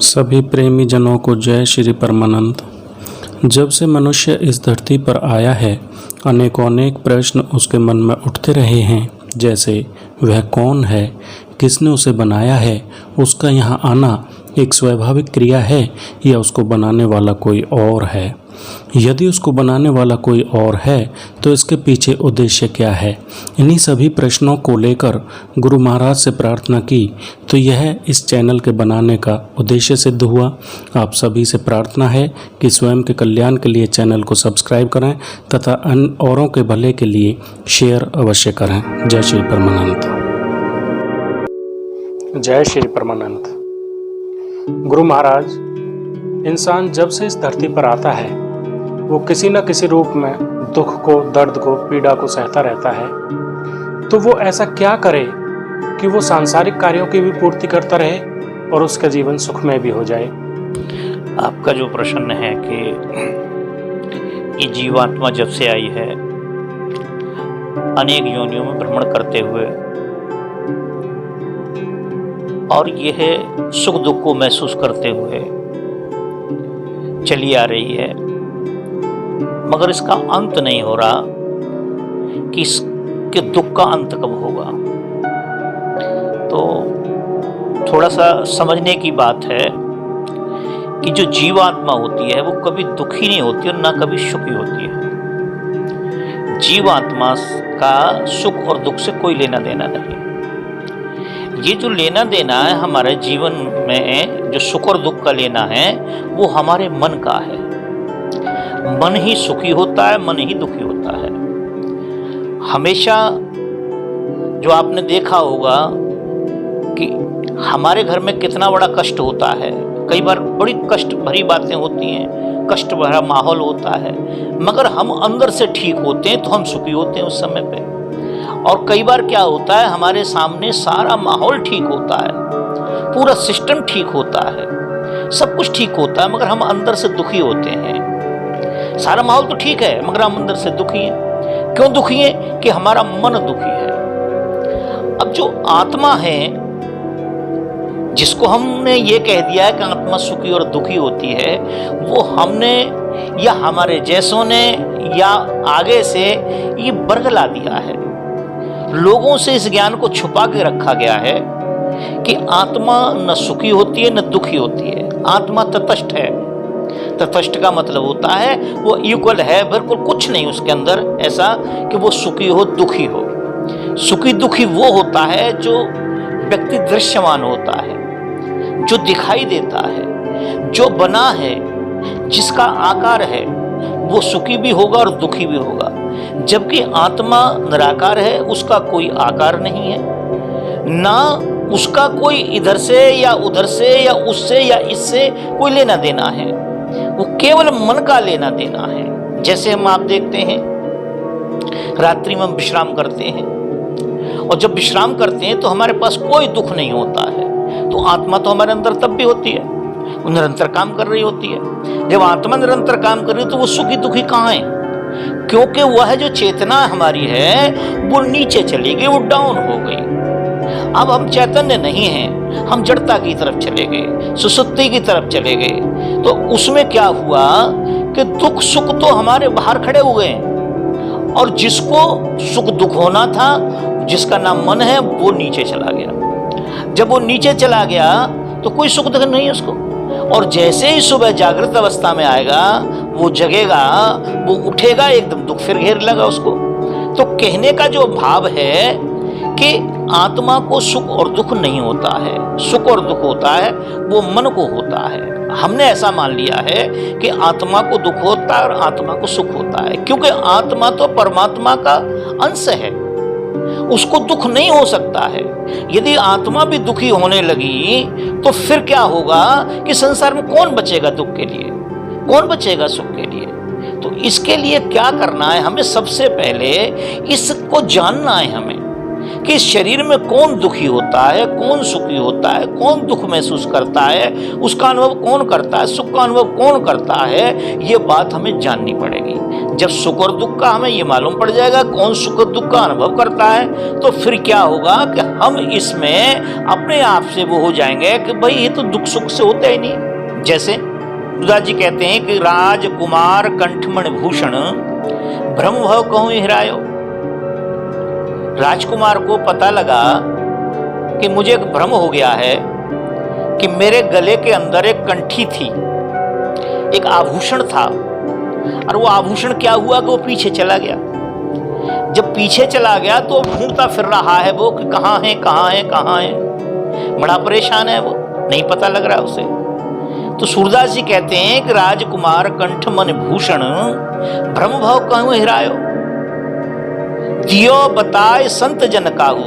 सभी प्रेमी जनों को जय श्री परमानंद। जब से मनुष्य इस धरती पर आया है, अनेकों अनेक प्रश्न उसके मन में उठते रहे हैं। जैसे वह कौन है, किसने उसे बनाया है, उसका यहाँ आना एक स्वाभाविक क्रिया है या उसको बनाने वाला कोई और है। यदि उसको बनाने वाला कोई और है तो इसके पीछे उद्देश्य क्या है। इन्हीं सभी प्रश्नों को लेकर गुरु महाराज से प्रार्थना की तो यह इस चैनल के बनाने का उद्देश्य सिद्ध हुआ। आप सभी से प्रार्थना है कि स्वयं के कल्याण के लिए चैनल को सब्सक्राइब करें तथा अन्य औरों के भले के लिए शेयर अवश्य करें। जय श्री परमानंद। जय श्री परमानंद। गुरु महाराज, इंसान जब से इस धरती पर आता है वो किसी न किसी रूप में दुख को, दर्द को, पीड़ा को सहता रहता है। तो वो ऐसा क्या करे कि वो सांसारिक कार्यों की भी पूर्ति करता रहे और उसका जीवन सुखमय भी हो जाए। आपका जो प्रश्न है कि ये जीवात्मा जब से आई है अनेक योनियों में भ्रमण करते हुए और यह सुख दुख को महसूस करते हुए चली आ रही है, मगर इसका अंत नहीं हो रहा कि इसके दुख का अंत कब होगा। तो थोड़ा सा समझने की बात है कि जो जीवात्मा होती है वो कभी दुखी नहीं होती और ना कभी सुखी होती है। जीवात्मा का सुख और दुख से कोई लेना देना नहीं। ये जो लेना देना है हमारे जीवन में, जो सुख और दुख का लेना है, वो हमारे मन का है। मन ही सुखी होता है, मन ही दुखी होता है। हमेशा जो आपने देखा होगा कि हमारे घर में कितना बड़ा कष्ट होता है, कई बार बड़ी कष्ट भरी बातें होती हैं, कष्ट भरा माहौल होता है, मगर हम अंदर से ठीक होते हैं तो हम सुखी होते हैं उस समय पे। और कई बार क्या होता है, हमारे सामने सारा माहौल ठीक होता है, पूरा सिस्टम ठीक होता है, सब कुछ ठीक होता है, मगर हम अंदर से दुखी होते हैं। सारा माहौल तो ठीक है मगर हम अंदर से दुखी हैं। क्यों दुखी हैं? कि हमारा मन दुखी है। अब जो आत्मा है, जिसको हमने ये कह दिया है कि आत्मा सुखी और दुखी होती है, वो हमने या हमारे जैसों ने या आगे से ये बरगला दिया है। लोगों से इस ज्ञान को छुपा के रखा गया है कि आत्मा न सुखी होती है न दुखी होती है। आत्मा तटस्थ है। तटस्थ का मतलब होता है वो इक्वल है, बिल्कुल कुछ नहीं उसके अंदर ऐसा कि वो सुखी हो दुखी हो। सुखी दुखी वो होता है जो व्यक्ति दृश्यमान होता है, जो दिखाई देता है, जो बना है, जिसका आकार है, वो सुखी भी होगा और दुखी भी होगा। जबकि आत्मा निराकार है, उसका कोई आकार नहीं है, ना उसका कोई इधर से या उधर से या उससे या इससे कोई लेना देना है। वो केवल मन का लेना देना है। जैसे हम आप देखते हैं रात्रि में हम विश्राम करते हैं और जब विश्राम करते हैं तो हमारे पास कोई दुख नहीं होता है। तो आत्मा तो हमारे अंदर तब भी होती है, वो निरंतर काम कर रही होती है। जब आत्मा निरंतर काम कर रही है तो वो सुखी दुखी कहाँ है? क्योंकि वह जो चेतना हमारी है वो नीचे चली गई, वो डाउन हो गई। अब हम चैतन्य नहीं हैं, हम जड़ता की तरफ चले गए, सुसुप्ति की तरफ चले गए। तो उसमें क्या हुआ कि दुख सुख तो हमारे बाहर खड़े हुए हैं और जिसको सुख दुख होना था, जिसका नाम मन है, वो नीचे चला गया। जब वो नीचे चला गया तो कोई सुख दुख नहीं है उसको। और जैसे ही सुबह जागृत अवस्था में आएगा, वो जगेगा, वो उठेगा, एकदम दुख फिर घेर लगा उसको। तो कहने का जो भाव है कि आत्मा को सुख और दुख नहीं होता है, सुख और दुख होता है वो मन को होता है। हमने ऐसा मान लिया है कि आत्मा को दुख होता है और आत्मा को सुख होता है, क्योंकि आत्मा तो परमात्मा का अंश है, उसको दुख नहीं हो सकता है। यदि आत्मा भी दुखी होने लगी तो फिर क्या होगा कि संसार में कौन बचेगा दुख के लिए, कौन बचेगा सुख के लिए? तो इसके लिए क्या करना है? हमें सबसे पहले इसको जानना है हमें कि इस शरीर में कौन दुखी होता है, कौन सुखी होता है, कौन दुख महसूस करता है, उसका अनुभव कौन करता है, सुख का अनुभव कौन करता है। ये बात हमें जाननी पड़ेगी। जब सुख और दुख का हमें ये मालूम पड़ जाएगा कौन सुख और दुख का अनुभव करता है, तो फिर क्या होगा कि हम इसमें अपने आप से वो हो जाएंगे कि भाई ये तो दुख सुख से होता ही नहीं। जैसे सूरदास जी कहते हैं कि राजकुमार कंठमण भूषण भ्रम भव कहूं हिरायो। राजकुमार को पता लगा कि मुझे एक भ्रम हो गया है कि मेरे गले के अंदर एक कंठी थी, एक आभूषण था, और वो आभूषण क्या हुआ कि वो पीछे चला गया। जब पीछे चला गया तो ढूंढता फिर रहा है वो कि कहाँ है कहाँ है कहाँ है। बड़ा परेशान है वो, नहीं पता लग रहा उसे। तो सूरदास जी कहते हैं कि राजकुमार कंठ मन भूषण भ्रम भव कहूं हिरायो, दियो बताए संत जन काहू,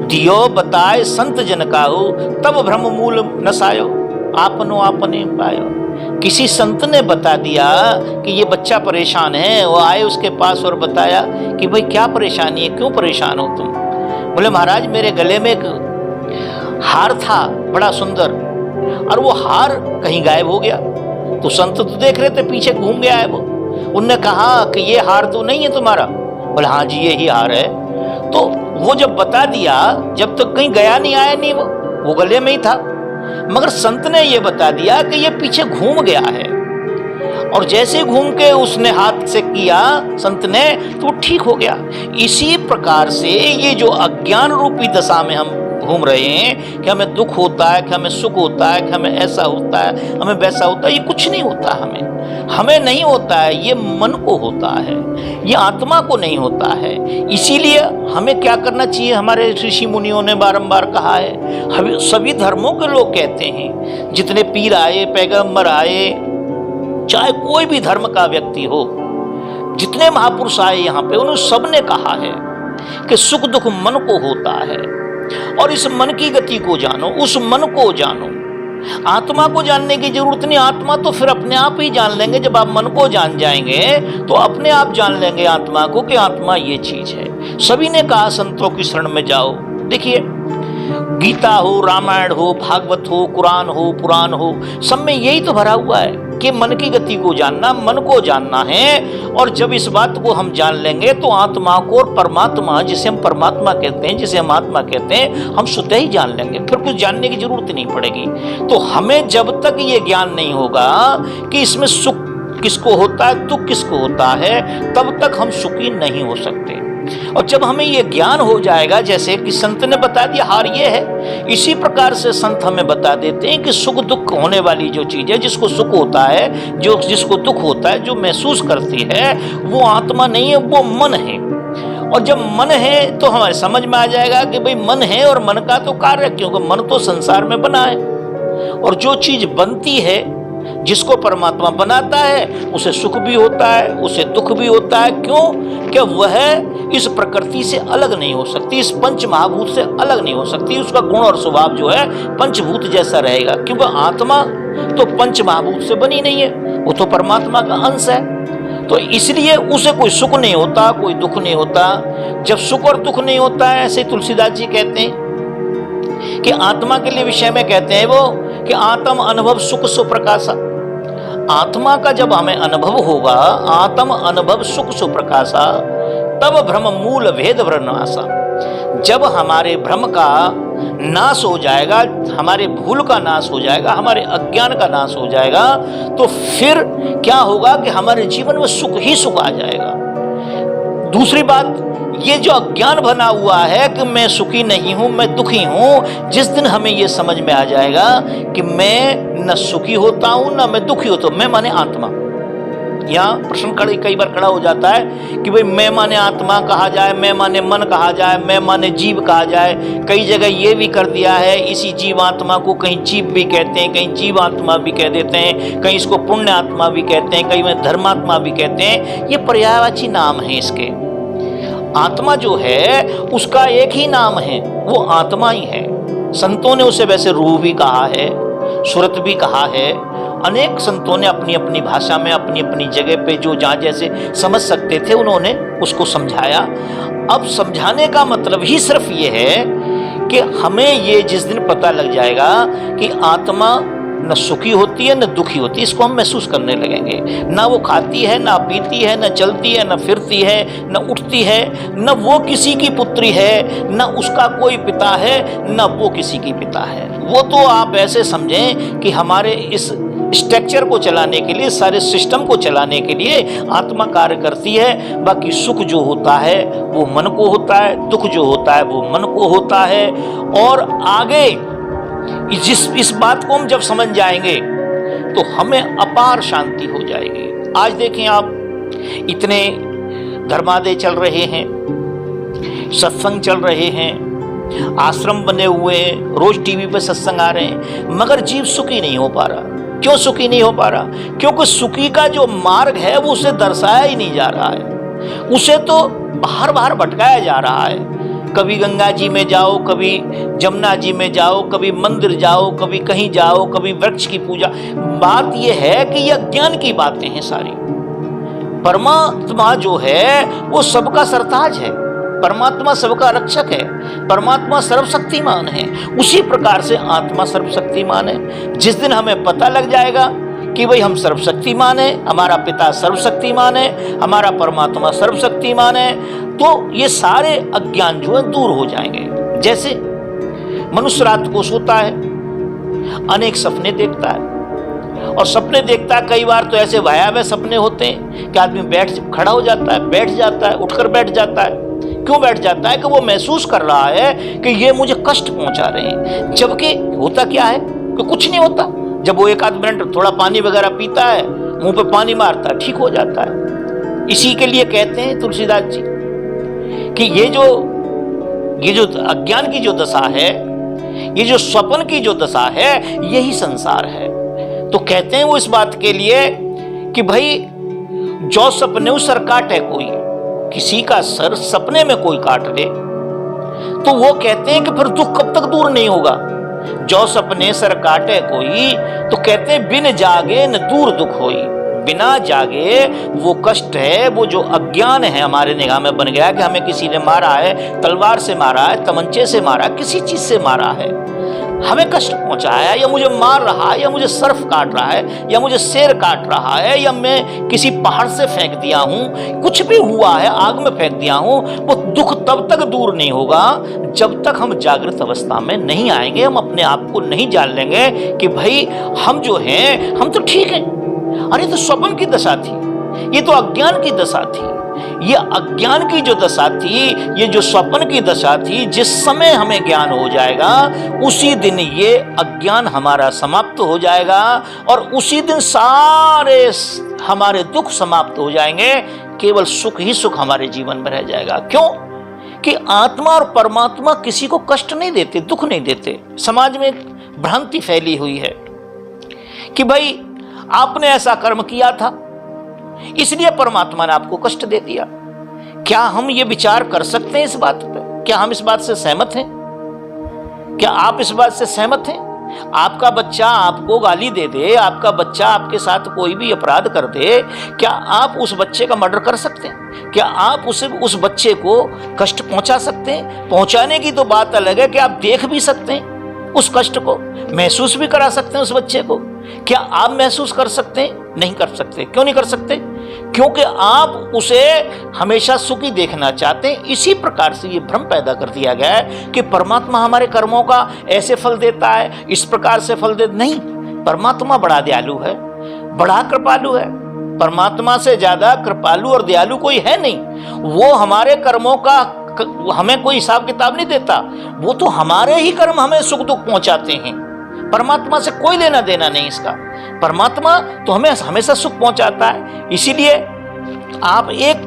दियो बताए संत जन काहू, तब भ्रम मूल नसायो, आपनो आपने पायो। किसी संत ने बता दिया कि ये बच्चा परेशान है, वो आए उसके पास और बताया कि भाई क्या परेशानी है, क्यों परेशान हो तुम। बोले महाराज मेरे गले में एक हार था बड़ा सुंदर, और वो हार कहीं गायब हो गया। तो संत तो देख रहे थे पीछे घूम गया है वो। उनने कहा कि ये हार तो नहीं है तुम्हारा। बोले हाँ जी यही हार है। तो वो जब बता दिया, जब तक कहीं गया नहीं आया नहीं, वो गले में ही था, मगर संत ने ये बता दिया कि ये पीछे घूम गया है। और जैसे घूम के उसने हाथ से किया संत ने, तो ठीक हो गया। इसी प्रकार से ये जो अज्ञान रूपी दशा में हम घूम रहे हैं कि हमें दुख होता है, कि हमें सुख होता है, कि हमें ऐसा होता है, हमें वैसा होता है, ये कुछ नहीं होता। हमें नहीं होता है, ये मन को होता है, ये आत्मा को नहीं होता है। इसीलिए हमें क्या करना चाहिए, हमारे ऋषि मुनियों ने बारंबार कहा है, सभी धर्मों के लोग कहते हैं, जितने पीर आए, पैगंबर आए, चाहे कोई भी धर्म का व्यक्ति हो, जितने महापुरुष आए यहाँ पे, उन्होंने सबने कहा है कि सुख दुख मन को होता है, और इस मन की गति को जानो, उस मन को जानो। आत्मा को जानने की जरूरत नहीं, आत्मा तो फिर अपने आप ही जान लेंगे। जब आप मन को जान जाएंगे तो अपने आप जान लेंगे आत्मा को कि आत्मा ये चीज है। सभी ने कहा संतों की शरण में जाओ। देखिए गीता हो, रामायण हो, भागवत हो, कुरान हो, पुराण हो, सब में यही तो भरा हुआ है कि मन की गति को जानना, मन को जानना है। और जब इस बात को हम जान लेंगे तो आत्मा को और परमात्मा, जिसे हम परमात्मा कहते हैं, जिसे हम आत्मा कहते हैं, हम स्वतः ही जान लेंगे। फिर कुछ जानने की जरूरत नहीं पड़ेगी। तो हमें जब तक ये ज्ञान नहीं होगा कि इसमें सुख किसको होता है, दुख किसको होता है, तब तक हम सुखी नहीं हो सकते। और जब हमें ये ज्ञान हो जाएगा, जैसे कि संत ने बता दिया हार ये है, इसी प्रकार से संत हमें बता देते हैं कि सुख दुख होने वाली जो चीज है, जिसको सुख होता है, जो जिसको दुख होता है, जो महसूस करती है, वो आत्मा नहीं है, वो मन है। और जब मन है तो हमारे समझ में आ जाएगा कि भाई मन है, और मन का तो कार्य, क्योंकि मन तो संसार में बना है। और जो चीज बनती है, जिसको परमात्मा बनाता है, उसे सुख भी होता है, उसे दुख भी होता है। क्यों? कि वह इस प्रकृति से अलग नहीं हो सकती, इस पंच महाभूत से अलग नहीं हो सकती। उसका गुण और स्वभाव जो है पंचभूत जैसा रहेगा, क्योंकि आत्मा तो पंच महाभूत से बनी नहीं है, वो तो परमात्मा का अंश है। तो इसलिए उसे कोई सुख नहीं होता, कोई दुख नहीं होता। जब सुख और दुख नहीं होता है, ऐसे तुलसीदास जी कहते हैं कि आत्मा के लिए विषय में कहते हैं वो कि आत्म अनुभव सुख सुप्रकाशा। आत्मा का जब हमें अनुभव होगा, आत्म अनुभव सुख सुप्रकाशा, तब भ्रम मूल भेद भ्रनाशा। जब हमारे भ्रम का नाश हो जाएगा, हमारे भूल का नाश हो जाएगा, हमारे अज्ञान का नाश हो जाएगा, तो फिर क्या होगा कि हमारे जीवन में सुख ही सुख आ जाएगा। दूसरी बात, ये जो अज्ञान बना हुआ है कि मैं सुखी नहीं हूं, मैं दुखी हूं, जिस दिन हमें ये समझ में आ जाएगा कि मैं न सुखी होता हूं न मैं दुखी होता हूं, मैं माने आत्मा। यहाँ प्रश्न कई बार खड़ा हो जाता है कि भाई मैं माने आत्मा कहा जाए, मैं माने मन कहा जाए, मैं माने जीव कहा जाए। कई जगह ये भी कर दिया है, इसी जीवात्मा को कहीं जीव भी कहते हैं, कहीं जीवात्मा भी कह देते हैं, कहीं इसको पुण्य आत्मा भी कहते हैं, कहीं में धर्मात्मा भी कहते हैं। ये पर्यायवाची नाम है इसके। आत्मा जो है उसका एक ही नाम है, वो आत्मा ही है। संतों ने उसे वैसे रूह भी कहा है, सुरत भी कहा है। अनेक संतों ने अपनी अपनी भाषा में, अपनी अपनी जगह पे जो जहाँ जैसे समझ सकते थे, उन्होंने उसको समझाया। अब समझाने का मतलब ही सिर्फ ये है कि हमें ये जिस दिन पता लग जाएगा कि आत्मा न सुखी होती है न दुखी होती है, इसको हम महसूस करने लगेंगे। ना वो खाती है, ना पीती है, न चलती है, न फिरती है, न उठती है, न वो किसी की पुत्री है, न उसका कोई पिता है, न वो किसी की पिता है। वो तो आप ऐसे समझें कि हमारे इस स्ट्रक्चर को चलाने के लिए, सारे सिस्टम को चलाने के लिए आत्मा कार्य करती है। बाकी सुख जो होता है वो मन को होता है, दुख जो होता है वो मन को होता है। और आगे इस बात को हम जब समझ जाएंगे तो हमें अपार शांति हो जाएगी। आज देखें आप, इतने धर्मादय चल रहे हैं, सत्संग चल रहे हैं, आश्रम बने हुए हैं, रोज टीवी पे सत्संग आ रहे हैं, मगर जीव सुखी नहीं हो पा रहा। क्यों सुखी नहीं हो पा रहा? क्योंकि सुखी का जो मार्ग है वो उसे दर्शाया ही नहीं जा रहा है, उसे तो बाहर बाहर भटकाया जा रहा है। कभी गंगा जी में जाओ, कभी जमुना जी में जाओ, कभी मंदिर जाओ, कभी कहीं जाओ, कभी वृक्ष की पूजा। बात यह है कि ये अज्ञान की बातें हैं सारी। परमात्मा जो है वो सबका सरताज है, परमात्मा सबका रक्षक है, परमात्मा सर्वशक्तिमान है। उसी प्रकार से आत्मा सर्वशक्तिमान है। जिस दिन हमें पता लग जाएगा कि भाई हम सर्वशक्तिमान है, हमारा पिता सर्वशक्तिमान है, हमारा परमात्मा सर्वशक्तिमान है, तो ये सारे अज्ञान जो है दूर हो जाएंगे। जैसे मनुष्य रात को सोता है, अनेक सपने देखता है, और सपने देखता है, कई बार तो ऐसे भयावह सपने होते हैं कि आदमी खड़ा हो जाता है, बैठ जाता है, उठकर बैठ जाता है। क्यों बैठ जाता है? कि वो महसूस कर रहा है कि ये मुझे कष्ट पहुंचा रहे हैं, जबकि होता क्या है कि कुछ नहीं होता। जब वो एक आध मिनट थोड़ा पानी वगैरह पीता है, मुंह पे पानी मारता है, ठीक हो जाता है। इसी के लिए कहते हैं तुलसीदास जी कि ये जो अज्ञान की जो दशा है, ये जो स्वप्न की जो दशा है, यही संसार है। तो कहते हैं वो इस बात के लिए कि भाई जो सपने सर काटे कोई, किसी का सर सपने में कोई काट दे, तो वो कहते हैं कि फिर दुख कब तक दूर नहीं होगा। जो सपने सर काटे कोई, तो कहते हैं बिन जागे न दूर दुख होई। बिना जागे वो कष्ट है, वो जो अज्ञान है हमारे निगाह में बन गया कि हमें किसी ने मारा है, तलवार से मारा है, तमंचे से मारा, किसी चीज से मारा है, हमें कष्ट पहुंचाया, या मुझे मार रहा है, या मुझे सर्फ काट रहा है, या मुझे शेर काट रहा है, या मैं किसी पहाड़ से फेंक दिया हूं, कुछ भी हुआ है, आग में फेंक दिया हूं, वो दुख तब तक दूर नहीं होगा जब तक हम जागृत अवस्था में नहीं आएंगे, हम अपने आप को नहीं जान लेंगे कि भाई हम जो हैं हम तो ठीक हैं। अरे तो स्वप्न की दशा थी, ये तो अज्ञान की दशा थी। ये अज्ञान की जो दशा थी, ये जो स्वप्न की दशा थी, जिस समय हमें ज्ञान हो जाएगा उसी दिन ये अज्ञान हमारा समाप्त हो जाएगा, और उसी दिन सारे हमारे दुख समाप्त हो जाएंगे। केवल सुख ही सुख हमारे जीवन में रह जाएगा। क्यों? कि आत्मा और परमात्मा किसी को कष्ट नहीं देते, दुख नहीं देते। समाज में भ्रांति फैली हुई है कि भाई आपने ऐसा कर्म किया था इसलिए परमात्मा ने आपको कष्ट दे दिया। क्या हम ये विचार कर सकते हैं इस बात पे? क्या हम इस बात से सहमत हैं? क्या आप इस बात से सहमत हैं? आपका बच्चा आपको गाली दे दे, आपका बच्चा आपके साथ कोई भी अपराध कर दे, क्या आप उस बच्चे का मर्डर कर सकते हैं? क्या आप उस बच्चे को कष्ट पहुंचा सकते हैं? पहुंचाने की तो बात अलग है कि आप देख भी सकते हैं उस कष्ट को, महसूस भी करा सकते हैं उस बच्चे को। क्या आप महसूस कर सकते हैं? नहीं कर सकते। क्यों नहीं कर सकते? क्योंकि आप उसे हमेशा सुखी देखना चाहते हैं। इसी प्रकार से ये भ्रम पैदा कर दिया गया है कि परमात्मा हमारे कर्मों का ऐसे फल देता है, इस प्रकार से फल दे। नहीं, परमात्मा बड़ा दयालु है, बड़ा कृपालु है। परमात्मा से ज्यादा कृपालु और दयालु कोई है नहीं। वो हमारे कर्मों का हमें कोई हिसाब किताब नहीं देता, वो तो हमारे ही कर्म हमें सुख दुख पहुंचाते हैं। परमात्मा से कोई लेना देना नहीं इसका। परमात्मा तो हमें हमेशा सुख पहुंचाता है। इसीलिए आप एक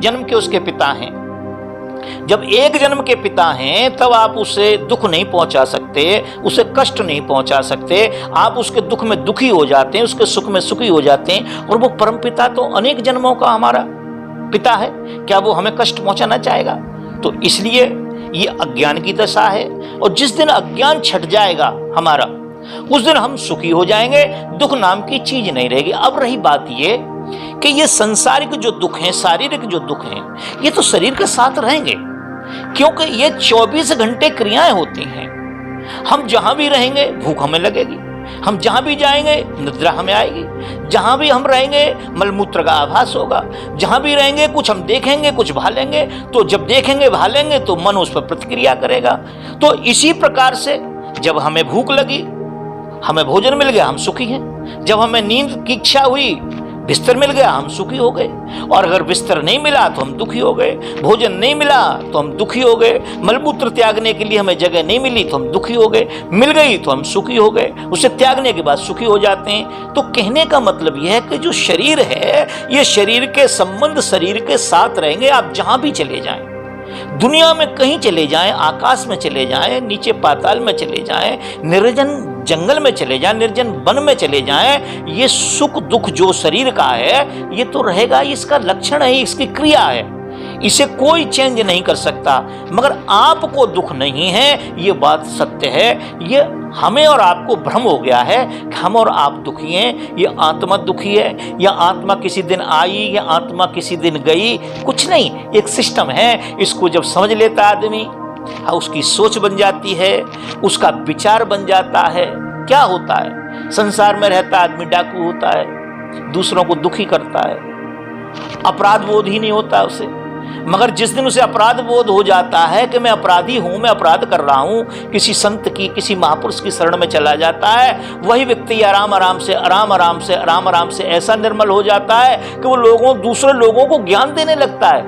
जन्म के उसके पिता हैं। जब एक जन्म के पिता हैं तब आप उसे दुख नहीं पहुंचा सकते, उसे कष्ट नहीं पहुंचा सकते। आप उसके दुख में दुखी हो जाते हैं, उसके सुख में सुखी हो जाते हैं। और वो परम पिता तो अनेक जन्मों का हमारा पिता है, क्या वो हमें कष्ट पहुंचाना चाहेगा? तो इसलिए ये अज्ञान की दशा है। और जिस दिन अज्ञान छट जाएगा हमारा, उस दिन हम सुखी हो जाएंगे, दुख नाम की चीज नहीं रहेगी। अब रही बात ये कि ये संसारिक जो दुख हैं, शारीरिक जो दुख हैं, ये तो शरीर के साथ रहेंगे, क्योंकि ये 24 घंटे क्रियाएं होती हैं। हम जहां भी रहेंगे भूख हमें लगेगी, हम जहां भी जाएंगे निद्रा हमें आएगी, जहां भी हम रहेंगे मलमूत्र का आभास होगा, जहां भी रहेंगे कुछ हम देखेंगे कुछ भालेंगे, तो जब देखेंगे भालेंगे तो मन उस पर प्रतिक्रिया करेगा। तो इसी प्रकार से जब हमें भूख लगी, हमें भोजन मिल गया, हम सुखी हैं। जब हमें नींद की इच्छा हुई, बिस्तर मिल गया, हम सुखी हो गए। और अगर बिस्तर नहीं मिला तो हम दुखी हो गए, भोजन नहीं मिला तो हम दुखी हो गए, मलमूत्र त्यागने के लिए हमें जगह नहीं मिली तो हम दुखी हो गए, मिल गई तो हम सुखी हो गए, उसे त्यागने के बाद सुखी हो जाते हैं। तो कहने का मतलब यह है कि जो शरीर है, ये शरीर के संबंध शरीर के साथ रहेंगे। आप जहां भी चले जाएं, दुनिया में कहीं चले जाएं, आकाश में चले जाएं, नीचे पाताल में चले जाएं, निर्जन जंगल में चले जाएं, निर्जन वन में चले जाएं, ये सुख दुख जो शरीर का है ये तो रहेगा। इसका लक्षण है, इसकी क्रिया है, इसे कोई चेंज नहीं कर सकता। मगर आपको दुख नहीं है, ये बात सत्य है। ये हमें और आपको भ्रम हो गया है कि हम और आप दुखी हैं, ये आत्मा दुखी है, या आत्मा किसी दिन आई या आत्मा किसी दिन गई, कुछ नहीं, एक सिस्टम है। इसको जब समझ लेता आदमी, उसकी सोच बन जाती है, उसका विचार बन जाता है। क्या होता है, संसार में रहता आदमी डाकू होता है, दूसरों को दुखी करता है, अपराध बोध ही नहीं होता उसे। मगर जिस दिन उसे अपराध बोध हो जाता है कि मैं अपराधी हूं, मैं अपराध कर रहा हूं, किसी संत की किसी महापुरुष की शरण में चला जाता है, वही व्यक्ति आराम आराम से ऐसा निर्मल हो जाता है कि वो दूसरे लोगों को ज्ञान देने लगता है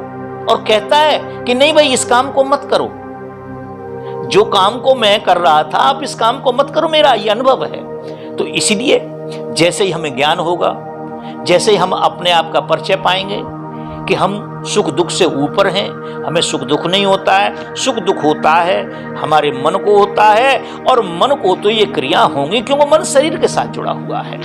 और कहता है कि नहीं भाई, इस काम को मत करो, जो काम को मैं कर रहा था आप इस काम को मत करो, मेरा ये अनुभव है। तो इसलिए जैसे ही हमें ज्ञान होगा, जैसे ही हम अपने आप का परिचय पाएंगे कि हम सुख दुख से ऊपर हैं, हमें सुख दुख नहीं होता है, सुख दुख होता है हमारे मन को होता है, और मन को तो ये क्रिया होंगी क्योंकि मन शरीर के साथ जुड़ा हुआ है।